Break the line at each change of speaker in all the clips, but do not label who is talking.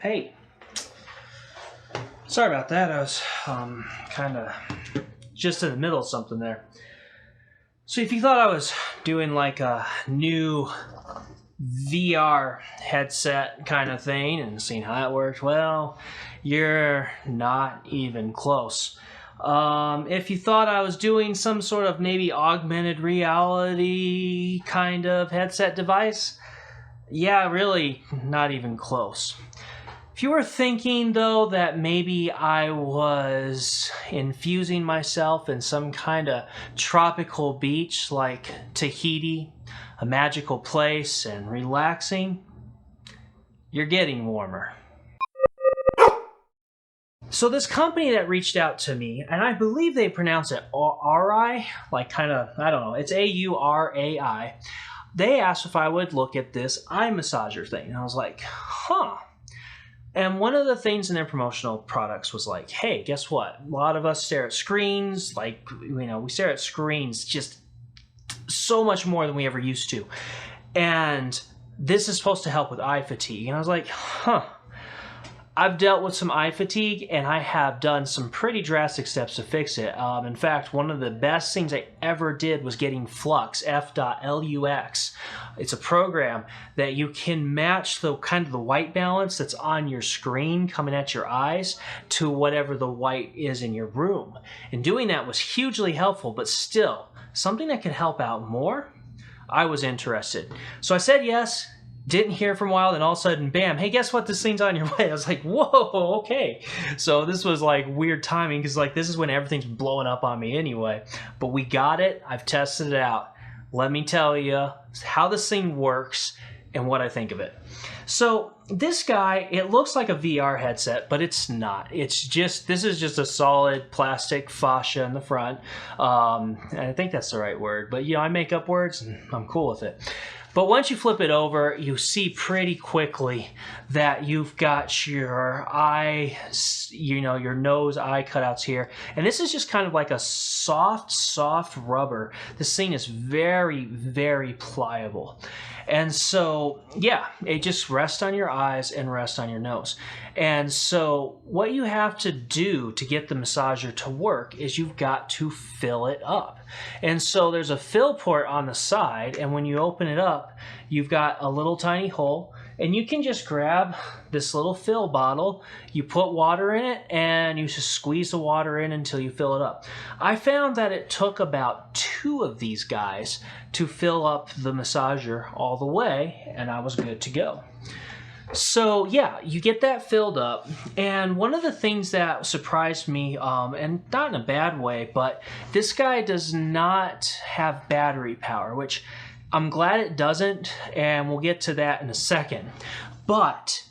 Hey, sorry about that. I was kind of just in the middle of something there. So if you thought I was doing like a new VR headset kind of thing and seeing how that worked, well, you're not even close. If you thought I was doing some sort of maybe augmented reality kind of headset device, yeah, really not even close. If you were thinking, though, that maybe I was infusing myself in some kind of tropical beach like Tahiti, a magical place, and relaxing, you're getting warmer. So this company that reached out to me, and I believe they pronounce it Aurai, like kind of, I don't know, it's A-U-R-A-I. They asked if I would look at this eye massager thing, and I was like, huh. And one of the things in their promotional products was like, hey, guess what? A lot of us stare at screens, like, we stare at screens just so much more than we ever used to. And this is supposed to help with eye fatigue. And I was like, huh. I've dealt with some eye fatigue, and I have done some pretty drastic steps to fix it. In fact, one of the best things I ever did was getting Flux, F.LUX. It's a program that you can match the kind of the white balance that's on your screen coming at your eyes to whatever the white is in your room. And doing that was hugely helpful, but still, something that could help out more, I was interested. So I said yes. Didn't hear for a while, and all of a sudden, bam, hey, guess what? This thing's on your way. I was like, whoa, okay. So this was like weird timing because like this is when everything's blowing up on me anyway. But we got it. I've tested it out. Let me tell you how this thing works and what I think of it. So this guy, it looks like a VR headset, but it's not. It's just, this is just a solid plastic fascia in the front. And I think that's the right word, but I make up words and I'm cool with it. But once you flip it over, you see pretty quickly that you've got your eye, your nose eye cutouts here. And this is just kind of like a soft rubber. This thing is very, very pliable. And so, yeah, it just rests on your eyes and rests on your nose. And so what you have to do to get the massager to work is you've got to fill it up. And so there's a fill port on the side, and when you open it up, you've got a little tiny hole, and you can just grab this little fill bottle, you put water in it, and you just squeeze the water in until you fill it up. I found that it took about 2 of these guys to fill up the massager all the way, and I was good to go. So yeah, you get that filled up, and one of the things that surprised me, and not in a bad way, but this guy does not have battery power, which I'm glad it doesn't, and we'll get to that in a second. But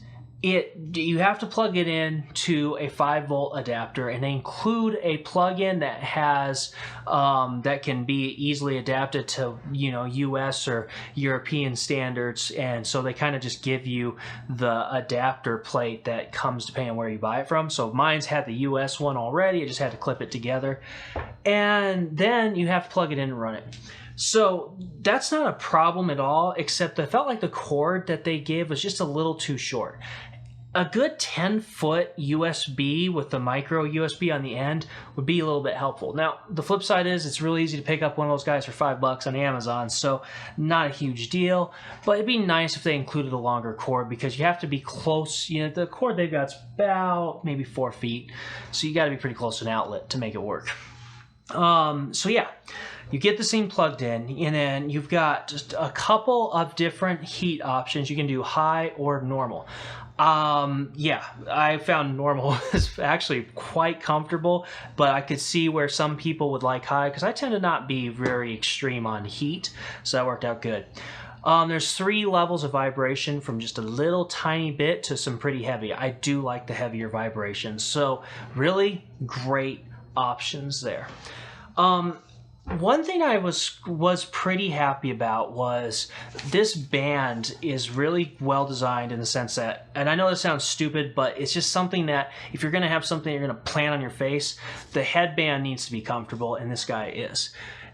you have to plug it in to a 5-volt adapter, and they include a plug-in that has that can be easily adapted to US or European standards, and so they kind of just give you the adapter plate that comes depending on where you buy it from. So mine's had the US one already. I just had to clip it together, and then you have to plug it in and run it. So that's not a problem at all, except I felt like the cord that they gave was just a little too short. A good 10-foot USB with the micro USB on the end would be a little bit helpful. Now, the flip side is it's really easy to pick up one of those guys for $5 on Amazon, so not a huge deal. But it'd be nice if they included a longer cord because you have to be close. The cord they've got is about maybe 4 feet, so you got to be pretty close to an outlet to make it work. So yeah, you get this thing plugged in, and then you've got just a couple of different heat options. You can do high or normal. Yeah, I found normal is actually quite comfortable, but I could see where some people would like high because I tend to not be very extreme on heat, so that worked out good. There's 3 levels of vibration, from just a little tiny bit to some pretty heavy. I do like the heavier vibrations, so really great options there. One thing I was pretty happy about was this band is really well designed in the sense that, and I know this sounds stupid, but it's just something that if you're going to have something you're going to plant on your face, the headband needs to be comfortable, and this guy is.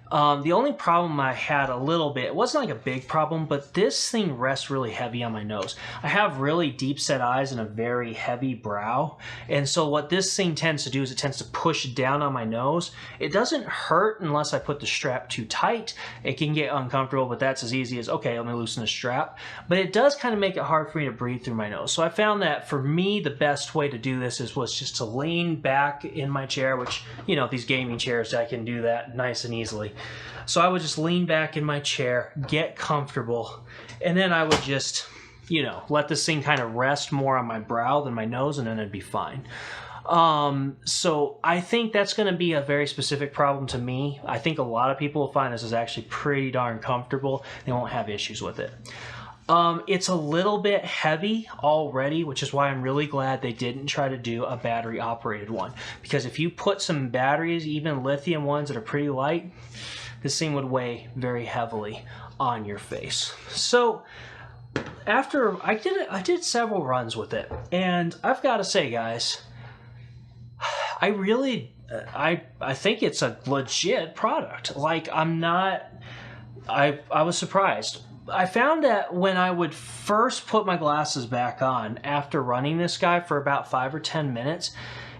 The only problem I had a little bit, it wasn't like a big problem, but this thing rests really heavy on my nose. I have really deep set eyes and a very heavy brow. And so what this thing tends to do is it tends to push down on my nose. It doesn't hurt unless I put the strap too tight. It can get uncomfortable, but that's as easy as, okay, let me loosen the strap. But it does kind of make it hard for me to breathe through my nose. So I found that for me, the best way to do this was just to lean back in my chair, which, you know, these gaming chairs, I can do that nice and easily. So I would just lean back in my chair, get comfortable, and then I would just, you know, let this thing kind of rest more on my brow than my nose, and then it'd be fine. So I think that's going to be a very specific problem to me. I think a lot of people will find this is actually pretty darn comfortable. They won't have issues with it. It's a little bit heavy already, which is why I'm really glad they didn't try to do a battery operated one. Because if you put some batteries, even lithium ones that are pretty light, this thing would weigh very heavily on your face. So after I did several runs with it, and I've got to say, guys, I think it's a legit product. Like, I was surprised. I found that when I would first put my glasses back on after running this guy for about 5 or 10 minutes,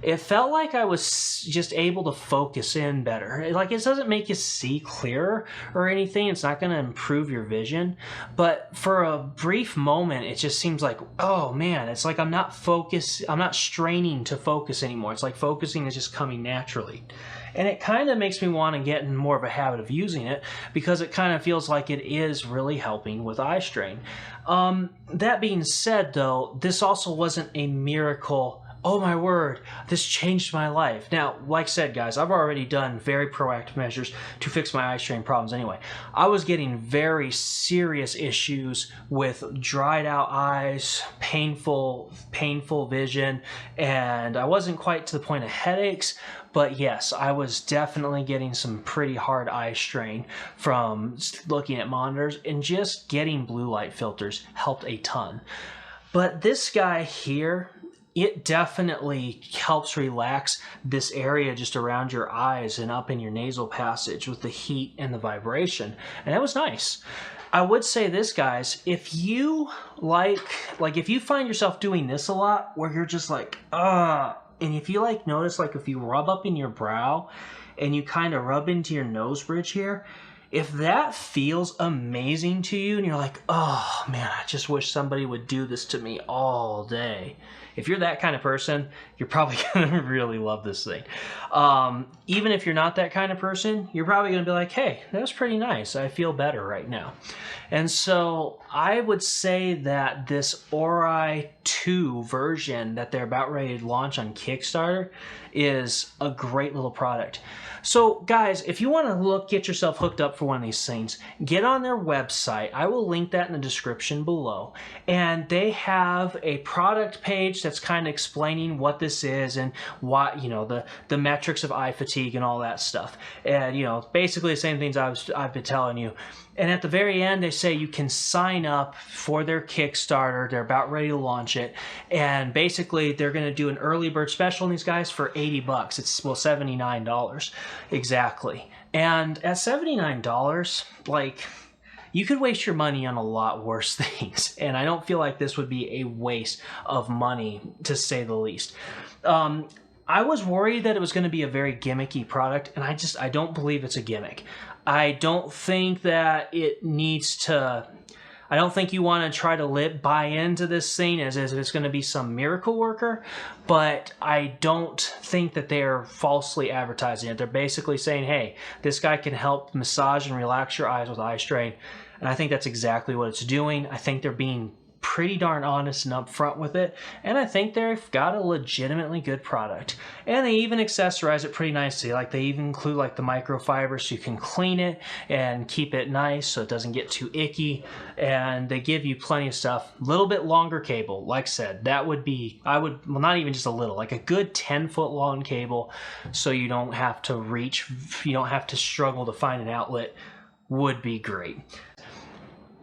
it felt like I was just able to focus in better. Like, it doesn't make you see clearer or anything. It's not going to improve your vision. But for a brief moment, it just seems like, oh man, it's like I'm not straining to focus anymore. It's like focusing is just coming naturally. And it kind of makes me want to get in more of a habit of using it because it kind of feels like it is really helping with eye strain. That being said, though, this also wasn't a miracle. Oh my word, this changed my life. Now, like I said, guys, I've already done very proactive measures to fix my eye strain problems anyway. I was getting very serious issues with dried out eyes, painful vision, and I wasn't quite to the point of headaches, but yes, I was definitely getting some pretty hard eye strain from looking at monitors, and just getting blue light filters helped a ton. But this guy here, it definitely helps relax this area just around your eyes and up in your nasal passage with the heat and the vibration. And that was nice. I would say this, guys, if you if you find yourself doing this a lot where you're just like, and if you notice, if you rub up in your brow and you kind of rub into your nose bridge here, if that feels amazing to you and you're like, oh man, I just wish somebody would do this to me all day. If you're that kind of person, you're probably going to really love this thing. Even if you're not that kind of person, you're probably going to be like, hey, that was pretty nice. I feel better right now. And so I would say that this Aurai 2 version that they're about ready to launch on Kickstarter is a great little product. So guys, if you want to get yourself hooked up for one of these things, get on their website. I will link that in the description below. And they have a product page that's kind of explaining what this is and what, the metrics of eye fatigue and all that stuff. And, basically the same things I've been telling you. And at the very end, they say you can sign up for their Kickstarter. They're about ready to launch it. And basically, they're going to do an early bird special on these guys for $80. It's, $79 exactly. And at $79, you could waste your money on a lot worse things. And I don't feel like this would be a waste of money, to say the least. I was worried that it was going to be a very gimmicky product, and I don't believe it's a gimmick. I don't think that it needs to... I don't think you want to try to buy into this thing as if it's going to be some miracle worker, but I don't think that they're falsely advertising it. They're basically saying, hey, this guy can help massage and relax your eyes with eye strain, and I think that's exactly what it's doing. I think they're being pretty darn honest and upfront with it, and I think they've got a legitimately good product. And they even accessorize it pretty nicely. They even include the microfiber so you can clean it and keep it nice so it doesn't get too icky. And they give you plenty of stuff. A little bit longer cable, like I said, that would be, not even just a little, a good 10-foot long cable, so you don't have to struggle to find an outlet, would be great.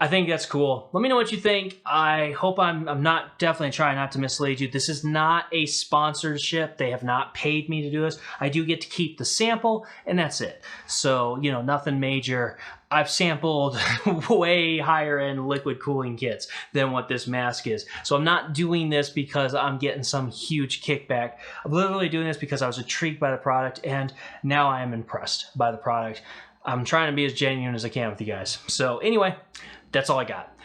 I think that's cool. Let me know what you think. I hope I'm not definitely trying not to mislead you. This is not a sponsorship. They have not paid me to do this. I do get to keep the sample, and that's it. So, you know, nothing major. I've sampled way higher end liquid cooling kits than what this mask is. So I'm not doing this because I'm getting some huge kickback. I'm literally doing this because I was intrigued by the product, and now I am impressed by the product. I'm trying to be as genuine as I can with you guys. So anyway, that's all I got.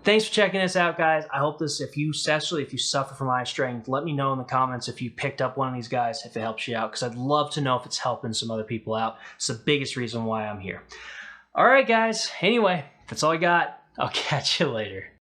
Thanks for checking this out, guys. I hope this, if you suffer from eye strain, let me know in the comments if you picked up one of these guys, if it helps you out, because I'd love to know if it's helping some other people out. It's the biggest reason why I'm here. All right, guys. Anyway, that's all I got. I'll catch you later.